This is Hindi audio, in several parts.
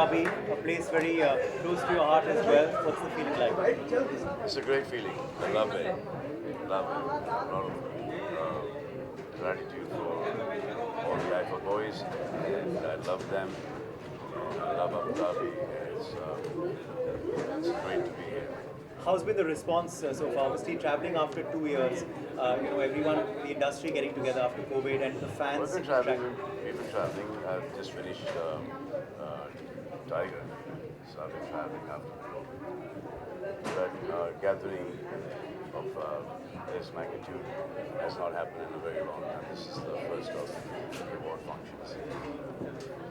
Dhabi, a place very close to your heart as well. What's the feeling like? It's a great feeling. I love it. Love it. A lot of gratitude for all the Haifa boys. And I love them. I love Abu Dhabi. It's great to be here. How's been the response so far? Obviously, traveling after 2 years, everyone, the industry getting together after COVID, and the fans. We've been traveling. We've been traveling. I've just finished Tiger, so I've been traveling after COVID. But gathering of this magnitude has not happened in a very long time. This is the first of reward functions,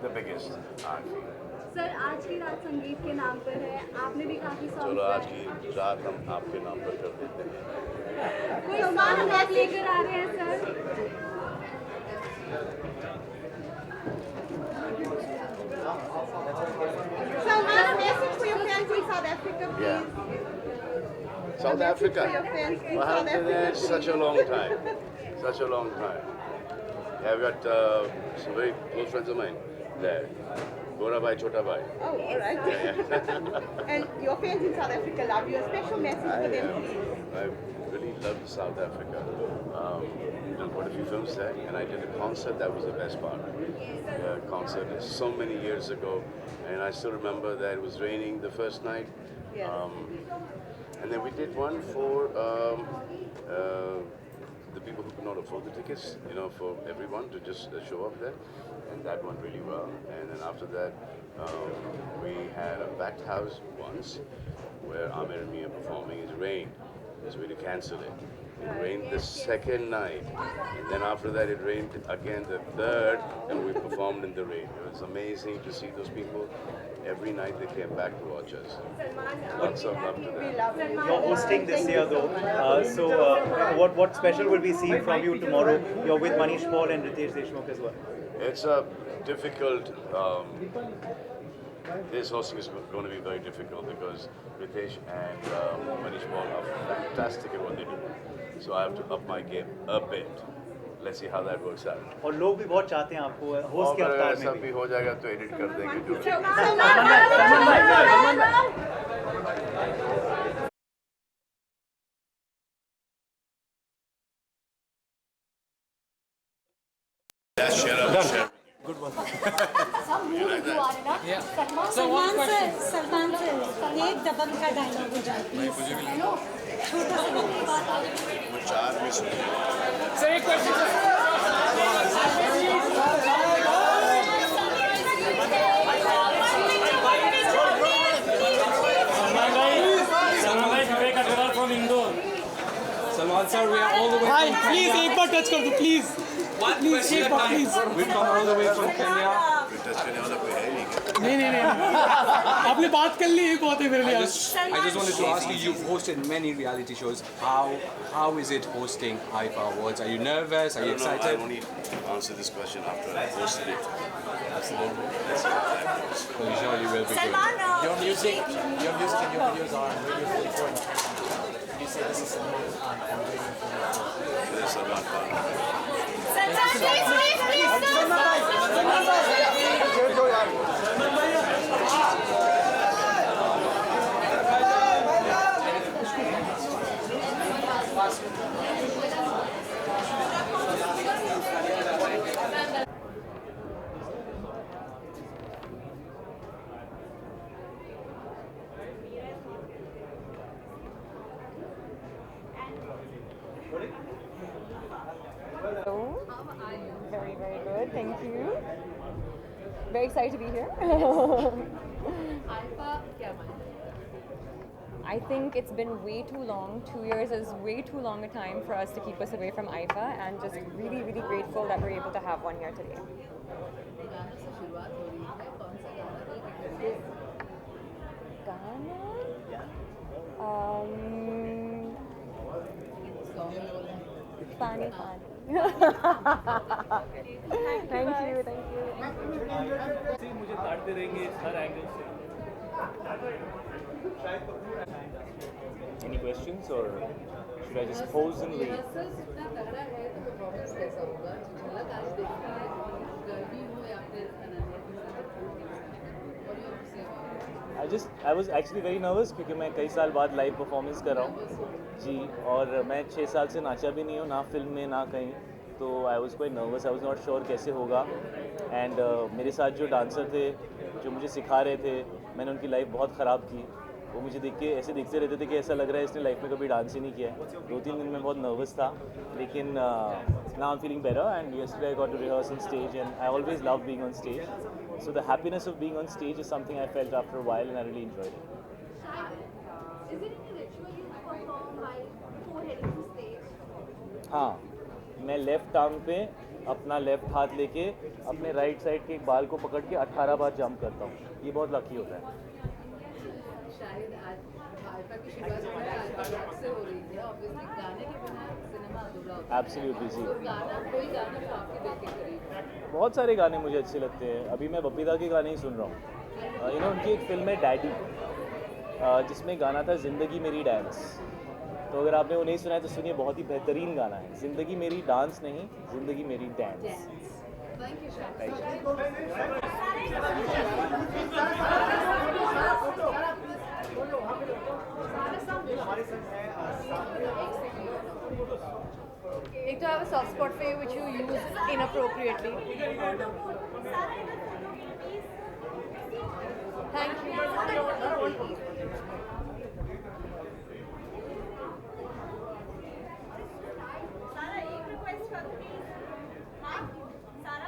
the biggest, I feel. Sir आज की रात संगीत के नाम पर है, आपने भी काफी सॉन्ग चलो आज की रात हम आपके नाम पर कर देते हैं। कोई सॉन्ग आप लेकर आ रहे हैं sir? Salman, a message for your fans in South Africa, please. Yeah. South Africa. For your fans in Well, South Africa. it's such a long time. Such a long time. Yeah, I've got some very close friends of mine there. Gora Bhai, Chota Bhai. Oh, all right. And your fans in South Africa love you. A special message for them, please. I really loved South Africa. Did quite a few films there, and I did a concert. That was the best part. The concert is so many years ago, and I still remember that it was raining the first night. Yeah. And then we did one for the people who could not afford the tickets, for everyone to just show up there. And that went really well. And then after that, we had a packed house once where Amir and me are performing. It rained, so we had to cancel it. It rained the second night, and then after that it rained again the third, and we performed in the rain. It was amazing to see those people. Every night they came back to watch us. Lots of love to We them. love you. You're hosting this year though, what special will we see from you tomorrow? You're with Manish Paul and Ritesh Deshmukh as well. It's a difficult. This hosting is going to be very difficult because Ritesh and Manish Paul are fantastic at what they do. So I have to up my game a bit. Let's see how that works out. और लोग भी बहुत चाहते हैं आपको होस्ट और के अगर अवतार ऐसा में भी भी। हो जाएगा तो एडिट कर देंगे जो सलमान से एक दबंग का डायलॉग हो जाए प्लीज छोटा सा चार में सुन सर एक question Salman sir, we are all the way भाई from प्लीज Kenya. एक बार टच कर दो प्लीज One प्लीज question एक at bar a please time. We've come all the way from Kenya. Touch करने वाला कोई है नहीं क्या? नहीं आपने बात कर ली एक बहुत है मेरे I लिए just wanted to ask you, you've hosted many reality shows. How is it hosting Haifa Awards? Are you nervous? Are I you don't know. I excited? only answer this question after I posted it. Absolutely. Let's see how that goes. Well, sure you will be good. Your music and your videos are on Radio 44 in Pakistan. You say this is Salman Khan and Radio 44. This is Salman Khan. Very, very good. Thank you. Very excited to be here. I think it's been way too long. 2 years is way too long a time for us to keep us away from IFA, and just really, really grateful that we're able to have one here today. Ghana? Pani Pani. Thank you, thank you. मुझे काटते रहेंगे हर एंगल से। Any questions or should I just pose and leave? झलक आज देखी है गर्मी हो या फिर अनन्या के साथ I was actually very nervous क्योंकि मैं कई साल बाद लाइव परफॉर्मेंस कर रहा हूँ जी, और मैं 6 साल से नाचा भी नहीं हूँ, ना फिल्म में ना कहीं, तो I was quite nervous, I was not sure कैसे होगा। एंड मेरे साथ जो डांसर थे जो मुझे सिखा रहे थे, मैंने उनकी लाइफ बहुत ख़राब की। वो मुझे देख के ऐसे दिखते रहते थे कि ऐसा लग रहा है इसने लाइफ में कभी डांस ही नहीं किया है। 2-3 दिन में बहुत नर्वस था, लेकिन now I am feeling better and yesterday I got to rehearse on stage and I always love being on stage. So the happiness of being on stage is something I felt after a while and I really enjoyed it. Is it any ritual you perform while before heading to stage? हाँ, मैं लेफ्ट आर्म पे अपना लेफ्ट हाथ लेके अपने राइट साइड के एक बाल को पकड़ के 18 बार जंप करता हूँ। ये बहुत लकी होता है। शायद आज आइफा की शुरुआत हमारे आइफा रॉक से हो रही है। ऑब्वियसली गाने के बिना सिनेमा अधूरा होता है। एब्सोल्युटली जी। तो गाना कोई गाना जो आपके दिल के करीब है? बहुत सारे गाने मुझे अच्छे लगते हैं। अभी मैं बबीता के गाने ही सुन रहा हूँ। यू नो उनकी एक फिल्म है डैडी, जिसमें गाना था ज़िंदगी मेरी डांस। तो अगर आपने वो नहीं सुना है तो सुनिए, बहुत ही बेहतरीन गाना है। ज़िंदगी मेरी डांस नहीं, ज़िंदगी मेरी डांस। थैंक यू शायद। एक तो I have a soft spot for you which you use inappropriately. Thank you. सारा एक रिक्वेस्ट कर प्लीज। हाँ सारा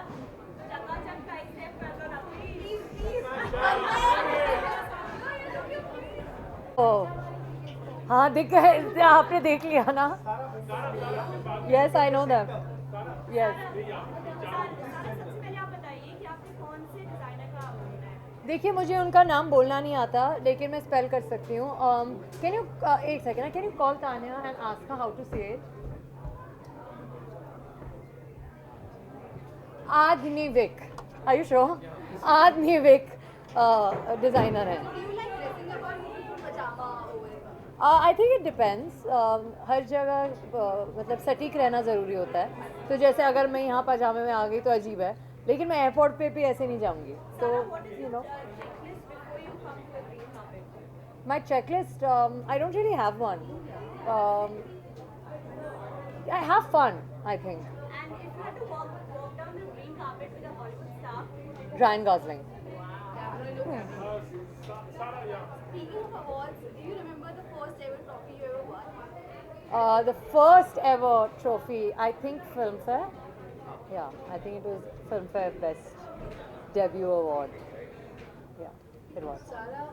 चकाचक का स्टेप कर दो ना प्लीज Oh. हाँ दिख गए, आपने देख लिया ना? Yes, I know them. Yes. सबसे पहले आप बताइए कि आपने कौन से डिजाइनर का बोलना है। देखिए मुझे उनका नाम बोलना नहीं आता, लेकिन मैं स्पेल कर सकती हूँ। कैन यू एक second, can you call Tania and ask her how to say it? आदनीविक, आर यू श्योर? आदनीविक डिज़ाइनर है। I think it depends. हर जगह मतलब सटीक रहना ज़रूरी होता है। तो जैसे अगर मैं यहाँ पजामे में आ गई तो अजीब है, लेकिन मैं एयरपोर्ट पे भी ऐसे नहीं जाऊँगी। तो you know my checklist, I don't really have one. I have fun, I think. And if you had to walk down the green carpet with a Hollywood star, Ryan Gosling. speaking of awards, do you remember the first ever trophy you ever won? The first ever trophy, I think Filmfare. Yeah, I think it was Filmfare Best Debut Award. Yeah, it was. सारा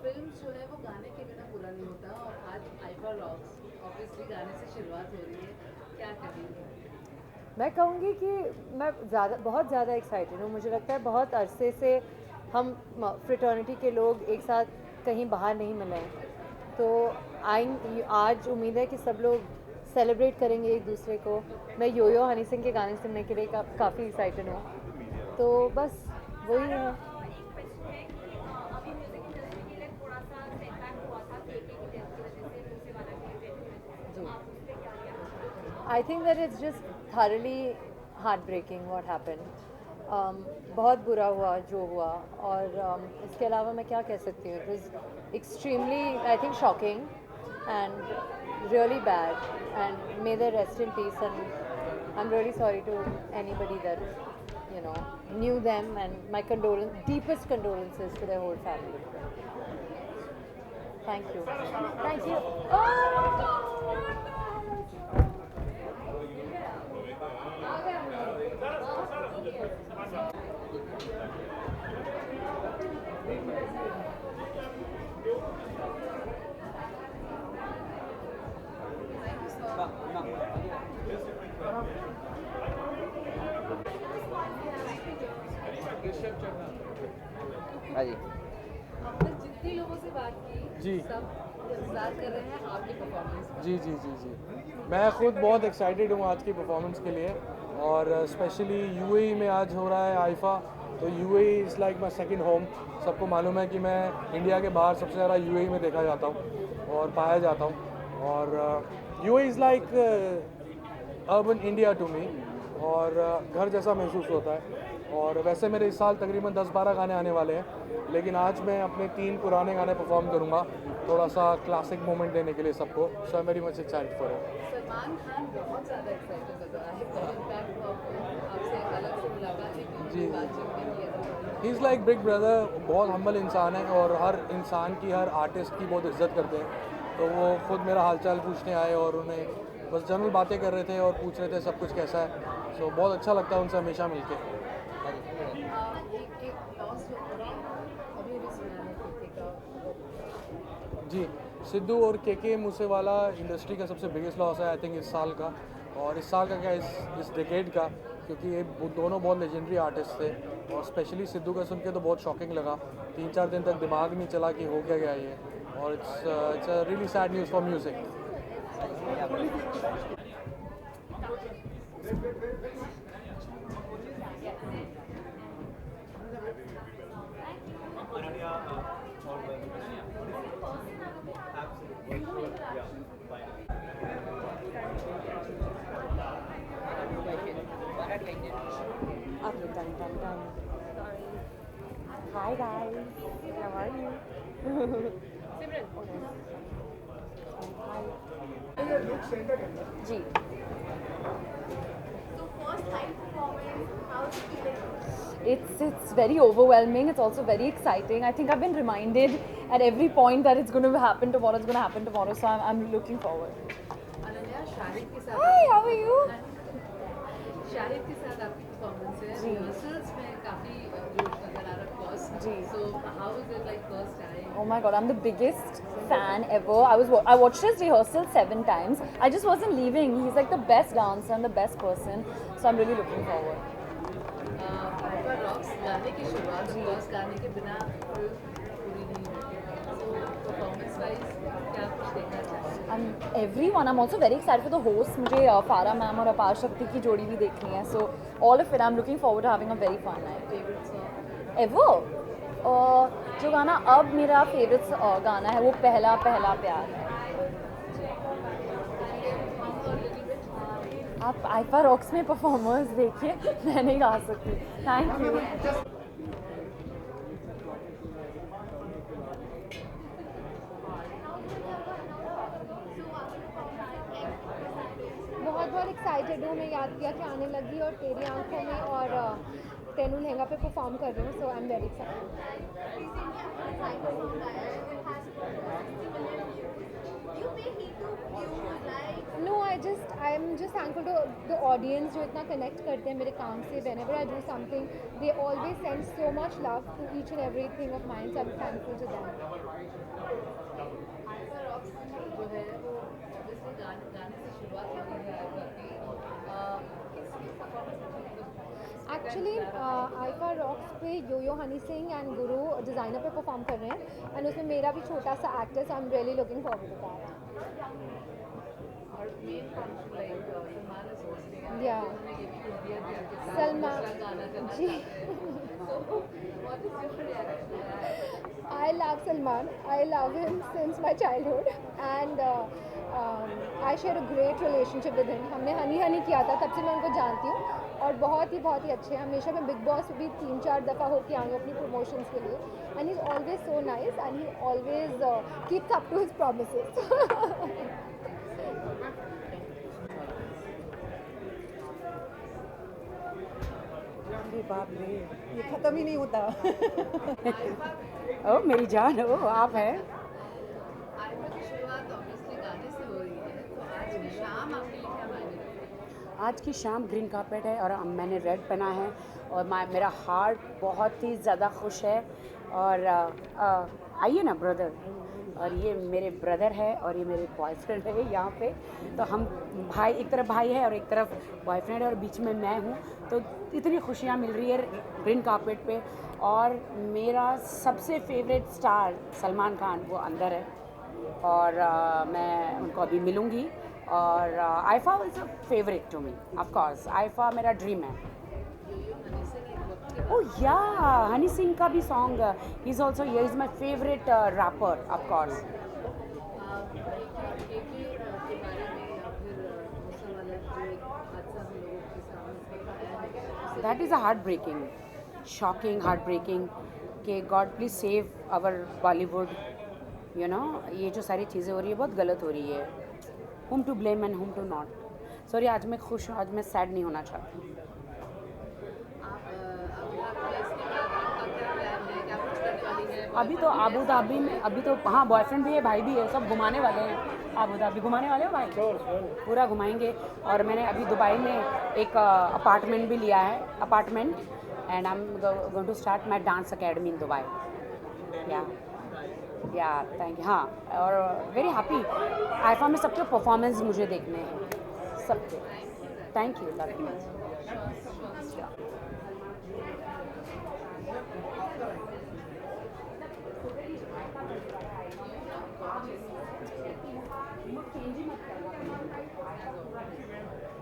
फिल्म जो है वो गाने के बिना पूरा नहीं होता, और आज आइफा रॉक्स ऑब्वियसली गाने से शुरुआत हो रही है, क्या करेंगे? मैं कहूँगी कि मैं बहुत ज़्यादा एक्साइटेड हूँ। मुझे लगता है बहुत अरसे से हम फ्रेटर्निटी के लोग एक साथ कहीं बाहर नहीं मिले हैं, तो आज उम्मीद है कि सब लोग सेलिब्रेट करेंगे एक दूसरे को। मैं योयो हनी सिंह के गाने सुनने के लिए काफ़ी एक्साइटेड हूँ, तो बस वही है। एक क्वेश्चन है कि अभी म्यूजिक इंडस्ट्री के लिए थोड़ा सा सेटबैक हुआ था केके की डेथ की वजह से, मूसेवाला की डेथ की वजह से, तो आप उस पर क्या कहना? I think that it's just thoroughly heartbreaking what happened. बहुत बुरा हुआ जो हुआ, और इसके अलावा मैं क्या कह सकती हूँ? It was extremely, I think, shocking and really bad, and may they rest in peace, and I'm really sorry to anybody that, you know, knew them, and my deepest condolences to their whole family. Thank you. Thank you. हाँ जी। आपने जितने लोगों से बात की, जी। सब इंतजार कर रहे हैं आपकी परफॉर्मेंस। जी जी जी जी, मैं खुद बहुत एक्साइटेड हूँ आज की परफॉर्मेंस के लिए, और स्पेशली यूएई में आज हो रहा है आइफा, तो UAE is like my second home. सबको मालूम है कि मैं इंडिया के बाहर सबसे ज़्यादा यूएई में देखा जाता हूँ और पाया जाता हूँ, और UAE is like urban India to me, और घर जैसा महसूस होता है। और वैसे मेरे इस साल तकरीबन 10-12 गाने आने वाले हैं, लेकिन आज मैं अपने 3 पुराने गाने परफॉर्म करूँगा, थोड़ा सा क्लासिक मोमेंट देने के लिए सबको. So I am very much excited for it. Salman Khan बहुत ज़्यादा एक्साइटेड लग रहा है. इनफैक्ट वो आपसे अलग से मुलाकात जी. बातचीत भी की है. He is like big brother, बहुत हम्बल इंसान है और हर इंसान की, हर आर्टिस्ट की बहुत इज्जत करते हैं. तो वो खुद मेरा हालचाल पूछने आए और उन्हें बस जनरल बातें कर रहे थे और पूछ रहे थे सब कुछ कैसा है. सो बहुत अच्छा लगता है उनसे हमेशा मिलके. जी, सिद्धू और के मूसेवाला इंडस्ट्री का सबसे बिगेस्ट लॉस है आई थिंक इस साल का. और इस साल का क्या, इस डिकेड का, क्योंकि ये दोनों बहुत लेजेंडरी आर्टिस्ट थे. और स्पेशली सिद्धू का सुन के तो बहुत शॉकिंग लगा. 3-4 दिन तक दिमाग नहीं चला कि हो क्या गया ये. और it's a really sad news for music. Hi guys, how are you? जी. So first live performance, how is it feeling? It's very overwhelming. It's also very exciting. I think I've been reminded at every point that it's going to happen tomorrow. It's going to happen tomorrow. So I'm looking forward. Ananya, Shahid के साथ. Hi, how are you? Shahid के साथ आपकी परफॉर्मेंस है. जी. रिहर्सल्स में काफ़ी जोश नजर आ रहा है, ऑफ कोर्स. जी. So how was it like first time? Oh my god, I'm the biggest fan ever. I watched his rehearsal 7 times. I just wasn't leaving. He's like the best dancer and the best person. So I'm really looking forward. IIFA rocks गाने की शुरुआत, ऑफ कोर्स गाने के बिना फिल्म पूरी नहीं होती. So performance wise क्या कुछ देखना चाहते हैं? Everyone. I'm also very excited for the hosts. मुझे फारा मैम और अपार शक्ति की जोड़ी भी देखनी है. So all of it, I'm looking forward to having a very fun night. Favorite song? Ever? जो गाना अब मेरा फेवरेट गाना है वो पहला पहला प्यार है. आप आइफा रॉक्स में परफॉर्मर्स देखिए, मैं नहीं गा सकती. Thank you. बहुत बहुत एक्साइटेड हूँ. मैं याद किया कि आने लगी और तेरी आंखों में और तेनू लहंगा पे परफॉर्म कर रही हूँ. So I am very excited. No, I am just thankful to the audience जो इतना कनेक्ट करते हैं मेरे काम से. Whenever I do something they always send so much love to each and everything of mind. So I am thankful to them. IIFA rocks जो है वो ऑब्वियसली गाने से शुरुआत होती है आपकी. एक्चुअली आइफा रॉक्स पे यो Honey Singh and Guru designer पे परफॉर्म कर रहे हैं. एंड उसमें मेरा भी छोटा सा एक्ट है. So I am really looking forward to that. और main function like Salman is hosting. या उन्होंने ये भी कुछ दिया कि आपके साथ सलमान दूसरा गाना करना जी. चाहते हैं. So what is your reaction? I love Salman. I love him since my childhood, and I share a great relationship with him. हमने हनी हनी किया था, तब से मैं उनको जानती हूँ और बहुत ही अच्छे हैं. हमेशा मैं बिग बॉस भी 3-4 दफ़ा होके आई हूँ अपनी प्रमोशंस के लिए. And he is always so nice and he always keeps up to his promises. बाप रे, ये खत्म ही नहीं होता. ओ मेरी जान, ओ आप हैं. आइफा की शुरुआत ऑब्वियसली गाने से हो रही है. तो आज की शाम आपके लिए क्या मायने रखती है? आज की शाम ग्रीन कार्पेट है और मैंने रेड पहना है और मेरा हार्ट बहुत ही ज़्यादा खुश है. और आइए ना ब्रदर. और ये मेरे ब्रदर है और ये मेरे बॉयफ्रेंड है यहाँ पे. तो हम भाई, एक तरफ भाई है और एक तरफ बॉयफ्रेंड है और बीच में मैं हूँ. तो इतनी खुशियाँ मिल रही है ग्रीन कार्पेट पे. और मेरा सबसे फेवरेट स्टार सलमान खान वो अंदर है और मैं उनको अभी मिलूँगी. और IIFA is a favourite to me. Of course IIFA मेरा ड्रीम है. ओह या, हनी सिंह का भी song. He is also, he is my favourite rapper. Of course that is a heart breaking, shocking, heart breaking कि God please save our Bollywood, you know, ये जो सारी चीज़ें हो रही है बहुत गलत हो रही है. whom to blame and whom to not. Sorry, आज मैं खुश हूँ, आज मैं सैड नहीं होना चाहती. अभी तो अबू धाबी में, अभी तो हाँ बॉयफ्रेंड भी है, भाई भी है, सब घुमाने वाले हैं. अबू धाबी घुमाने वाले हो भाई? पूरा घुमाएंगे. और मैंने अभी दुबई में एक अपार्टमेंट भी लिया है, apartment, and I am going to start my dance academy in Dubai. Yeah thank you. हाँ, और वेरी हैप्पी. आईफा में सबके परफॉर्मेंस मुझे देखने हैं, सबके. Thank you, love you.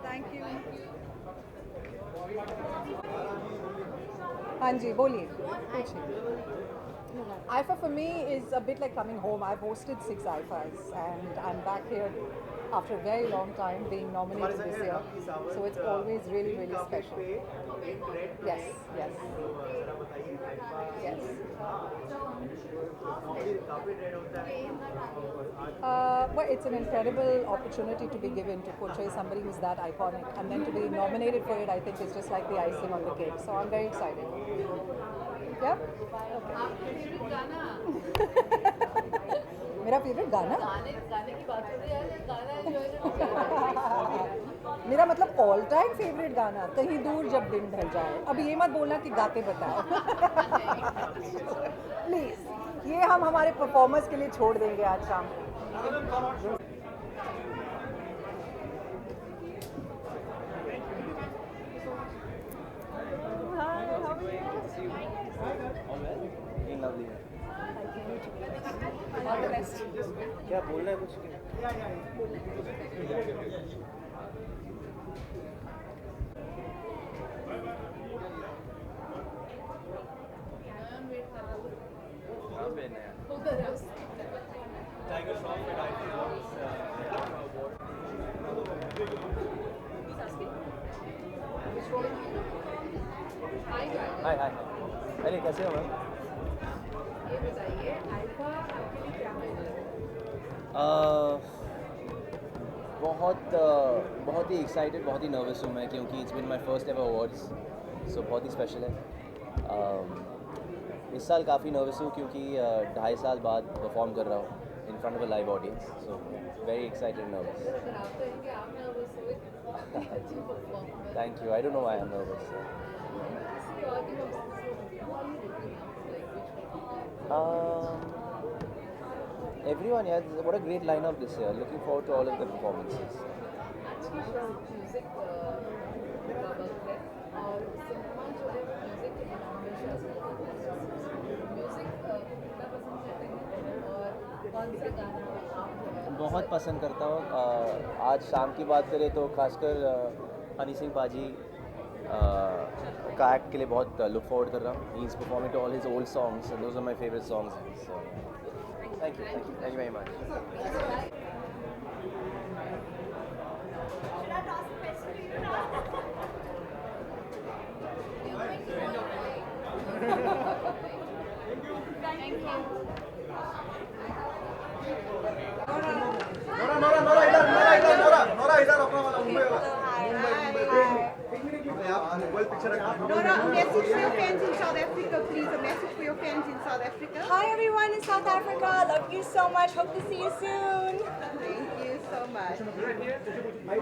Thank you. हाँ जी, बोलिए. IFA for me is a bit like coming home. I've hosted 6 IFAs and I'm back here after a very long time being nominated this year. So it's always really, really special. Yes, yes. Yes. Well, it's an incredible opportunity to be given to portray somebody who's that iconic, and then to be nominated for it, I think is just like the icing on the cake. So I'm very excited. Yeah? मेरा फेवरेट गाना? गाने की बात हो रही है, गाना एंजॉय मेरा मतलब ऑल टाइम फेवरेट गाना कहीं दूर जब दिन ढल जाए. अब ये मत बोलना कि गाते बताओ. प्लीज, ये हम हमारे परफॉर्मर्स के लिए छोड़ देंगे आज शाम. क्या बोलना है कुछ? हाय हाय. अरे कैसे हो मैम? ये बताइए आईफा आपके लिए क्या है? बहुत ही एक्साइटेड, बहुत ही नर्वस हूँ मैं, क्योंकि it's been my first ever awards, so बहुत ही स्पेशल है. इस साल काफ़ी नर्वस हूँ क्योंकि 2.5 साल बाद परफॉर्म कर रहा हूँ in front of a live audience, so very excited, nervous. Thank you. I don't know why I am nervous. Everyone, yeah, what a great lineup this year. Looking forward to all of the performances. बहुत पसंद करता हूँ. आज शाम की बात करें तो खासकर हनी सिंह पाजी का एक्ट के लिए बहुत लुक फॉरवर्ड कर रहा हूँ. He is performing to all his old songs and those are my favourite songs. So thank you very much. Nora, a message for your fans in South Africa, please. A message for your fans in South Africa. Hi everyone in South Africa. Love you so much. Hope to see you soon. Thank you so much.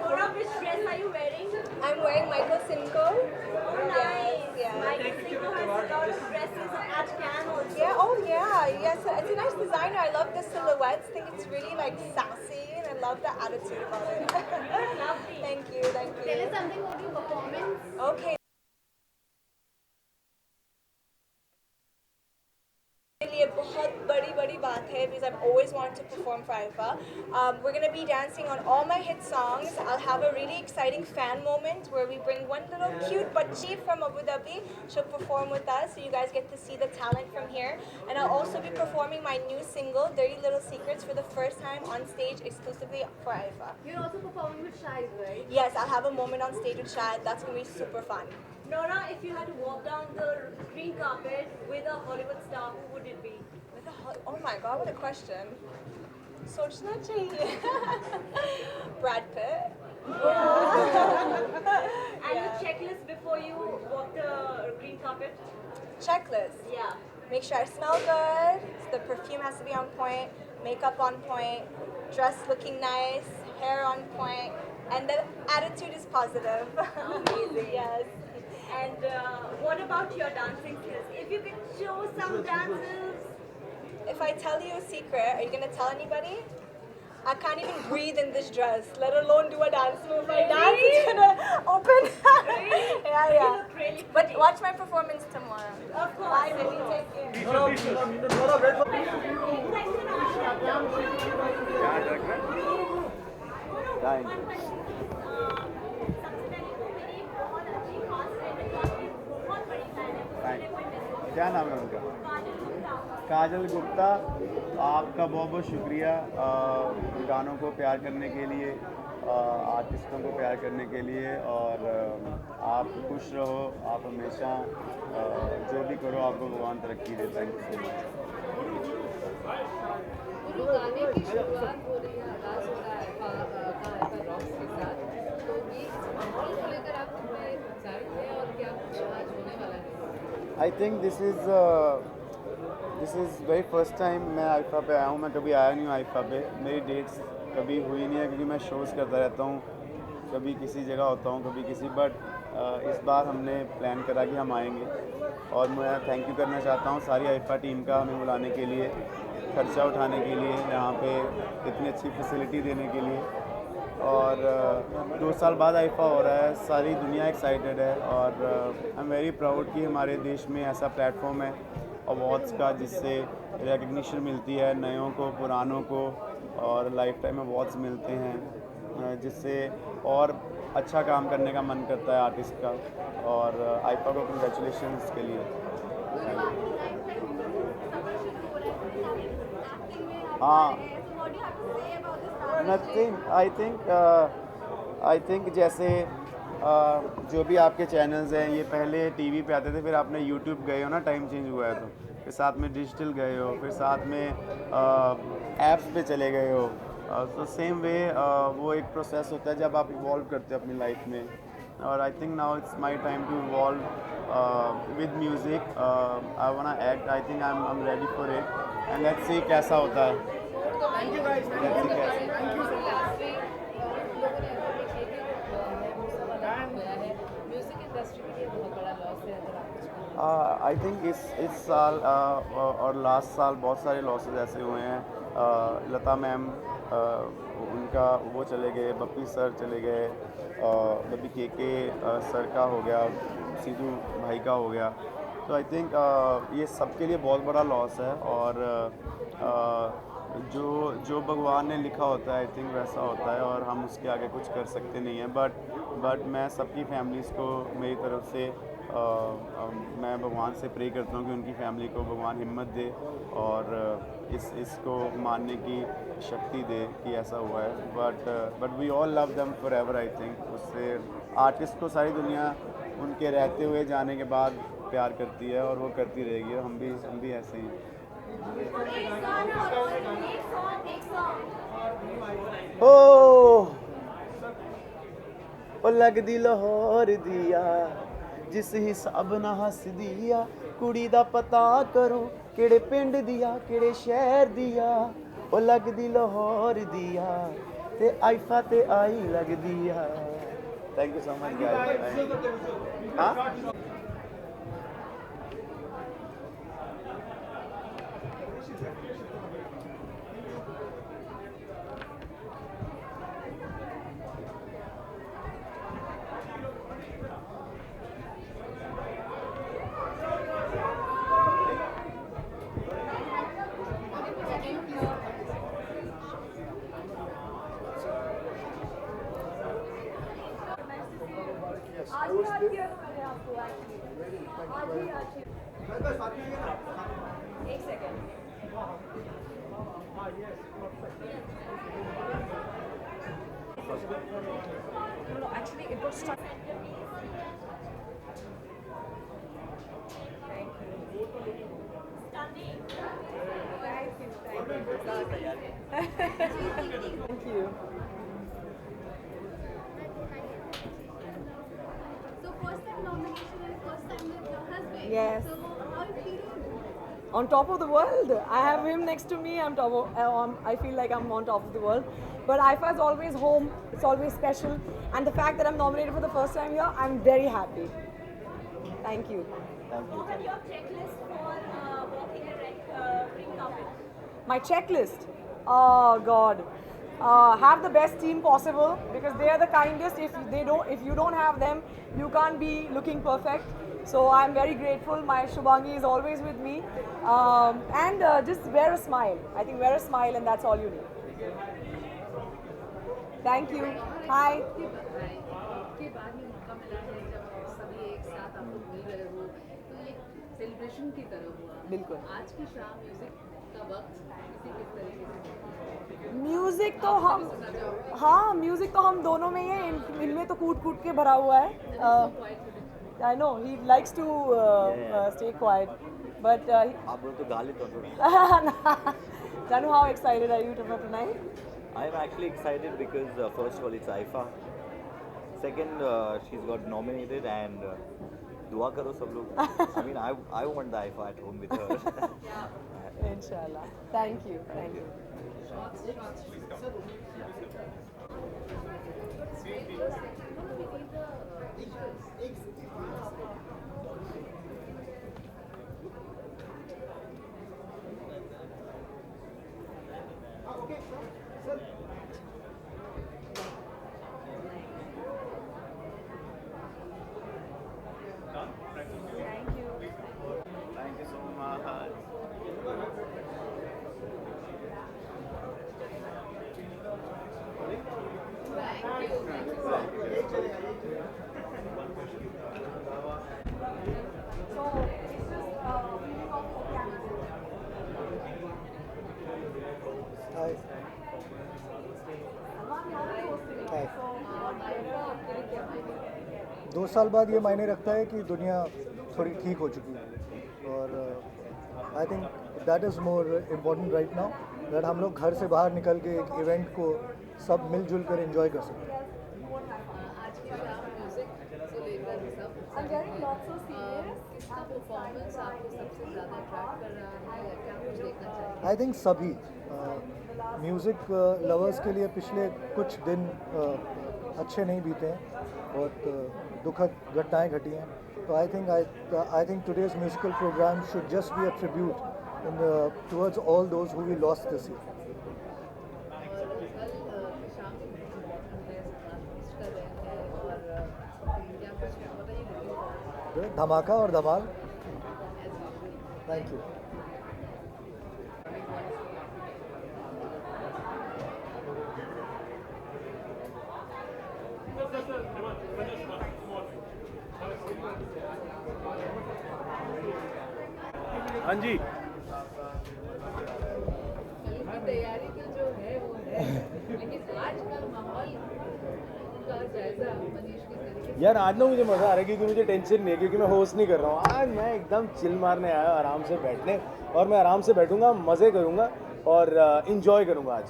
Nora, which dress are you wearing? I'm wearing Michael Simco. Oh, nice. Yeah. Michael Simco has a lot of dresses at Cannes also. Yeah. Oh, yeah. Yes, it's a nice designer. I love the silhouettes. I think it's really like sassy, and I love the attitude about it. Lovely. Thank you. Thank you. Tell us something about your performance. Okay. ये बहुत बड़ी बात है because I've always wanted to perform for IFA. We're going to be dancing on all my hit songs. I'll have a really exciting fan moment where we bring one little cute bachchi from Abu Dhabi. She'll perform with us, so you guys get to see the talent from here. And I'll also be performing my new single, Dirty Little Secrets, for the first time on stage exclusively for IFA. You're also performing with Shahid, right? Yes, I'll have a moment on stage with Shahid. That's going to be super fun. Nora, if you had to walk down the green carpet with a Hollywood star, who would it be? Oh my god, what a question. सोचना चाहिए. Brad Pitt. And your checklist before you walk the green carpet? Checklist. Yeah. Make sure I smell good. The perfume has to be on point. Makeup on point. Dress looking nice. Hair on point. And the attitude is positive. Amazing. Yes. And what about your dancing skills? If you could show some dances. If I tell you a secret, are you gonna tell anybody? I can't even breathe in this dress, let alone do a dance move. My dance is gonna open. Yeah. You look really But watch my performance tomorrow. Of course. Bye, baby. Take care. क्या नाम है उनका? काजल गुप्ता। आपका बहुत बहुत शुक्रिया गानों को प्यार करने के लिए, आर्टिस्टों को प्यार करने के लिए, और आप खुश रहो, आप हमेशा जो भी करो आपको भगवान तरक्की दे। Thank you so much. गाने की शुरुआत हो रही है, आगाज हो रहा है रॉक्स के साथ, तो ये माहौल को लेकर आप कितने एक्साइटेड हैं और क्या कुछ आज होने वाला है? I think this is very first time मैं आइफा पे आया हूँ। मैं कभी आया नहीं हूँ आइफा पे, मेरी डेट्स कभी हुई नहीं है क्योंकि मैं शोज़ करता रहता हूँ, कभी किसी जगह होता हूँ, कभी किसी, बट इस बार हमने प्लान करा कि हम आएंगे, और मैं थैंक यू करना चाहता हूँ सारी आइफा टीम का, हमें बुलाने के लिए, खर्चा उठाने के लिए, यहाँ पे इतनी अच्छी फैसिलिटी देने के लिए। और 2 साल बाद आइफा हो रहा है, सारी दुनिया एक्साइटेड है, और आई एम वेरी प्राउड कि हमारे देश में ऐसा प्लेटफॉर्म है अवार्ड्स का जिससे रिकग्निशन मिलती है नयों को, पुरानों को, और लाइफ टाइम अवार्ड्स मिलते हैं, जिससे और अच्छा काम करने का मन करता है आर्टिस्ट का। और आइफा को कंग्रेचुलेशन इसके लिए। हाँ, नथिंग। आई थिंक जैसे जो भी आपके चैनल्स हैं, ये पहले टीवी पे आते थे, फिर आपने यूट्यूब गए हो ना, टाइम चेंज हुआ है तो, फिर साथ में डिजिटल गए हो, फिर साथ में ऐप्स पे चले गए हो, तो सेम वे वो एक प्रोसेस होता है जब आप इवॉल्व करते हो अपनी लाइफ में। और I think now it's my time to evolve with music. I want to act, I think I am ready for it, and let's see कैसा होता है। आई थिंक इस साल और लास्ट साल बहुत सारे लॉसेस ऐसे हुए हैं। लता मैम उनका वो चले गए, बप्पी सर चले गए, कभी के सर का हो गया, सीधू भाई का हो गया। तो आई थिंक ये सबके लिए बहुत बड़ा लॉस है, और जो भगवान ने लिखा होता है आई थिंक वैसा होता है, और हम उसके आगे कुछ कर सकते नहीं हैं। बट मैं सबकी फैमिलीज़ को मेरी तरफ से मैं भगवान से प्रे करता हूँ कि उनकी फैमिली को भगवान हिम्मत दे और इसको मानने की शक्ति दे कि ऐसा हुआ है। But we all love them forever. I think उससे आर्टिस्ट को सारी दुनिया उनके रहते हुए जाने के बाद प्यार करती है, और वो करती रहेगी, और हम भी ऐसे ही। ओ लगदी लाहौर दिया जिस हिसाब ना हस दिया, कुड़ी दा पता करो केड़े पिंड दिया केड़े शहर दिया। ओ लगदी लाहौर दिया ते आइफा ते आई लगदी आ। Thank you so much guys. हाँ एक second. No, actually, it was stuck. Thank you. So first time nomination and first time with your husband. Yes. So how are you feeling? On top of the world. I have him next to me. I'm top of, I feel like I'm on top of the world. But IFA is always home. It's always special. And the fact that I'm nominated for the first time here, I'm very happy. Thank you. What are your checklist for walking a red carpet? My checklist. Oh God. Have the best team possible because they are the kindest. If you don't have them, you can't be looking perfect. So I'm very grateful. My Shubhangi is always with me. And just wear a smile. I think wear a smile and that's all you need. Thank you. Hi. के बाद में मौका मिला है जब सभी एक साथ आप लोग मिल रहे हो तो ये सेलिब्रेशन की तरह हुआ बिल्कुल आज की शाम म्यूजिक का वक्त इसी किस तरीके से म्यूजिक तो हम हाँ म्यूजिक तो हम दोनों में ही है इनमें तो कूट कूट के भरा हुआ है I know he likes to stay quiet but आप लोग तो गाली तो थोड़ा Janu, how excited are you for tonight? I'm actually excited because first of all it's IFA. Second, she's got nominated and dua karo sab log. I mean, I want the IFA at home with her. Inshallah. Thank you. Thank you. Thank you so much. Hi. 2 साल बाद ये मायने रखता है कि दुनिया थोड़ी ठीक हो चुकी है और I think that is more important right now that हम लोग घर से बाहर निकल के एक इवेंट को सब मिलजुल कर एंजॉय कर सकें आज की शाम म्यूजिक से लेकर सब किसका परफॉर्मेंस आपको सबसे ज़्यादा अट्रैक्ट कर रहा है या क्या कुछ देखना चाहिए आई थिंक सभी म्यूज़िक लवर्स के लिए पिछले कुछ दिन अच्छे नहीं बीते हैं बहुत दुखद घटनाएं घटी हैं तो I think today's musical programme should just be a tribute in towards all those who we lost this year धमाका और धमाल थैंक यू हाँ जी फिल्म की तैयारी तो जो है वो है लेकिन आज का माहौल का जायजा मनीष किस तरीके यार आज ना मुझे मज़ा आ रहा है क्योंकि मुझे टेंशन नहीं है क्योंकि मैं होस्ट नहीं कर रहा हूँ आज मैं एकदम चिल मारने आया आराम से बैठने और मैं आराम से बैठूंगा मज़े करूँगा और इन्जॉय करूँगा आज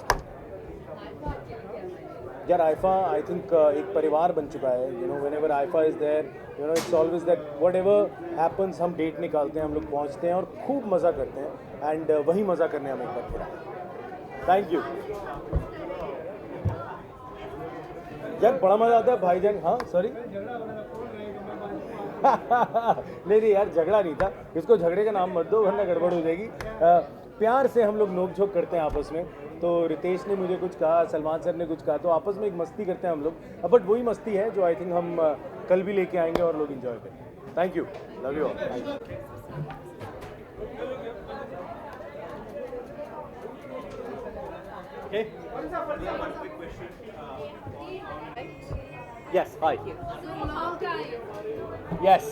यार आइफा आई थिंक एक परिवार बन चुका है you know whenever IIFA is there you know it's always that whatever happens हम डेट निकालते हैं हम लोग पहुँचते हैं और खूब मज़ा करते हैं एंड वही मज़ा करने हम एक बार फिर आए थैंक यू यार बड़ा मज़ा आता है भाईजान हाँ सॉरी नहीं यार झगड़ा नहीं था इसको झगड़े का नाम मत दो वरना गड़बड़ हो जाएगी प्यार से हम लोग नोक-झोंक करते हैं आपस में तो रितेश ने मुझे कुछ कहा सलमान सर ने कुछ कहा तो आपस में एक मस्ती करते हैं हम लोग बट वही मस्ती है जो आई थिंक हम कल भी लेके आएंगे और लोग इन्जॉय करेंगे thank you love you all Okay. Yes, hi. So long time. Yes.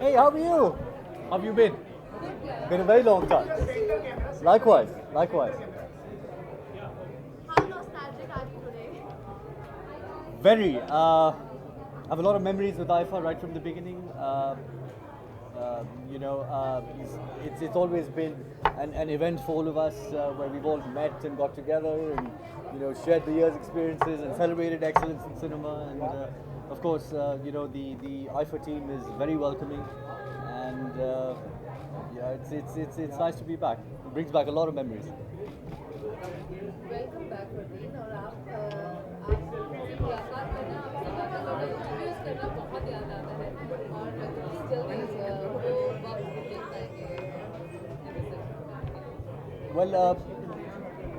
Hey, how are you? How have you been? Been a very long time. Likewise, likewise. How nostalgic are you today? Very. I have a lot of memories with IFA right from the beginning. You know, it's always been an event for all of us where we've all met and got together and shared the year's experiences and celebrated excellence in cinema. And of course, the IFA team is very welcoming, and yeah, it's nice to be back. It brings back a lot of memories. Welcome back Praveen और आपसे मुलाकात करना आपसे बात करना इंटरव्यूज़ करना बहुत याद आता है और कितनी जल्दी वो वक्त देख पाएंगे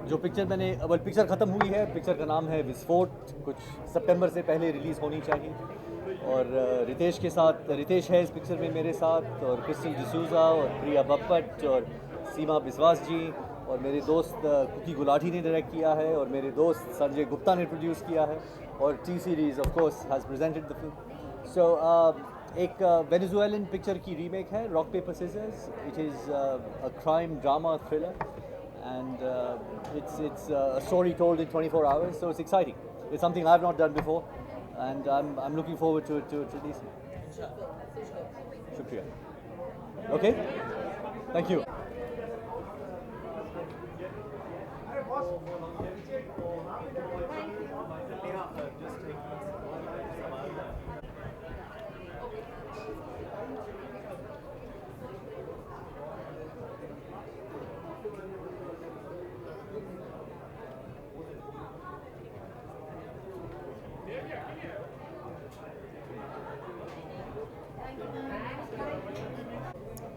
जो पिक्चर ख़त्म हुई है, पिक्चर का नाम है विस्फोट, कुछ सितंबर से पहले रिलीज़ होनी चाहिए। और रितेश है इस पिक्चर में मेरे साथ, और क्रिस्टल डिसूजा और प्रिया बप्पट और सीमा बिस्वास जी, और मेरे दोस्त कुकी गुलाटी ने डायरेक्ट किया है, और मेरे दोस्त संजय गुप्ता ने प्रोड्यूस किया है, और T Series of course has presented the film. So एक वेनेजुएलन पिक्चर की रीमेक है, Rock Paper Scissors. It is a crime drama thriller and it's a story told in 24 hours, so it's exciting. It's something I've not done before, and I'm looking forward to it releasing. Shukriya. Okay, thank you.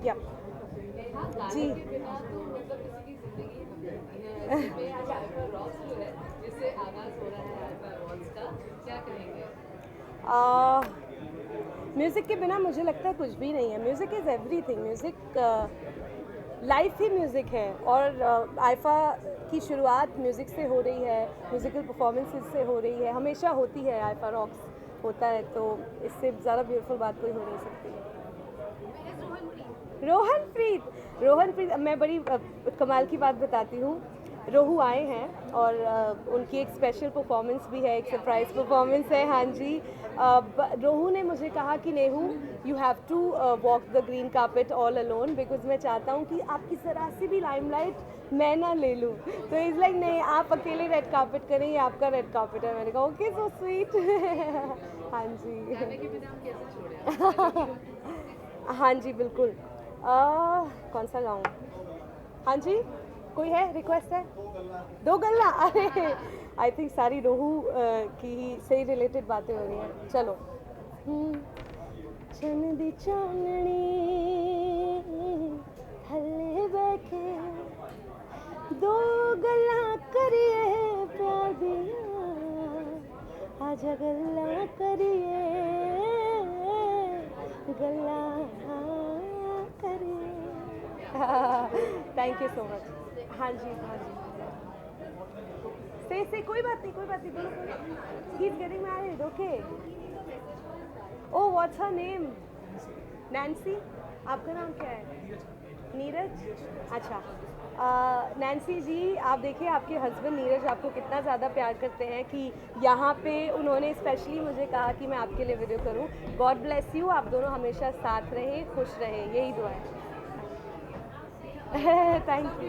या जी म्यूज़िक के बिना मुझे लगता है कुछ भी नहीं है। Music is everything. Music life he music है, और आइफा की शुरुआत म्यूज़िक से हो रही है, म्यूज़िकल परफॉर्मेंसेस से हो रही है, हमेशा होती है। आइफा रॉक्स होता है, तो इससे ज़्यादा ब्यूटीफुल बात कोई हो नहीं सकती। रोहनप्रीत, मैं बड़ी कमाल की बात बताती हूँ। रोहू आए हैं और उनकी एक स्पेशल परफॉर्मेंस भी है, एक सरप्राइज परफॉर्मेंस है। हाँ जी, रोहू ने मुझे कहा कि Nehu you have to walk the green carpet all alone, because मैं चाहता हूँ कि आपकी ज़रा सी भी लाइमलाइट मैं ना ले लूँ। तो इज़ लाइक नहीं, आप अकेले रेड कार्पेट करें, ये आपका रेड कार्पेट है। मैंने कहा ओके, सो स्वीट। हाँ जी, हाँ जी बिल्कुल। कौन सा गाऊँ? हाँ जी, कोई है, रिक्वेस्ट है? दो गल्ला। अरे आई थिंक सारी रोहू की ही से ही रिलेटेड बातें हो रही हैं। चलो। चन दी चांदनी हल्ले बैठे, दो गल्ला करिए प्यार दिया, आजा गल्ला करिए, गल्ला करिए। Thank you so much. हाँ जी, हाँ जी। से कोई बात नहीं, बोलो। He is getting married, okay. Oh, what's her name? Nancy. आपका नाम क्या है? नीरज। अच्छा, नैन्सी जी, आप देखिए आपके हस्बैंड नीरज आपको कितना ज़्यादा प्यार करते हैं कि यहाँ पे उन्होंने स्पेशली मुझे कहा कि मैं आपके लिए वीडियो करूँ। गॉड ब्लेस यू, आप दोनों हमेशा साथ रहें, खुश रहें, यही दुआ है। Thank you.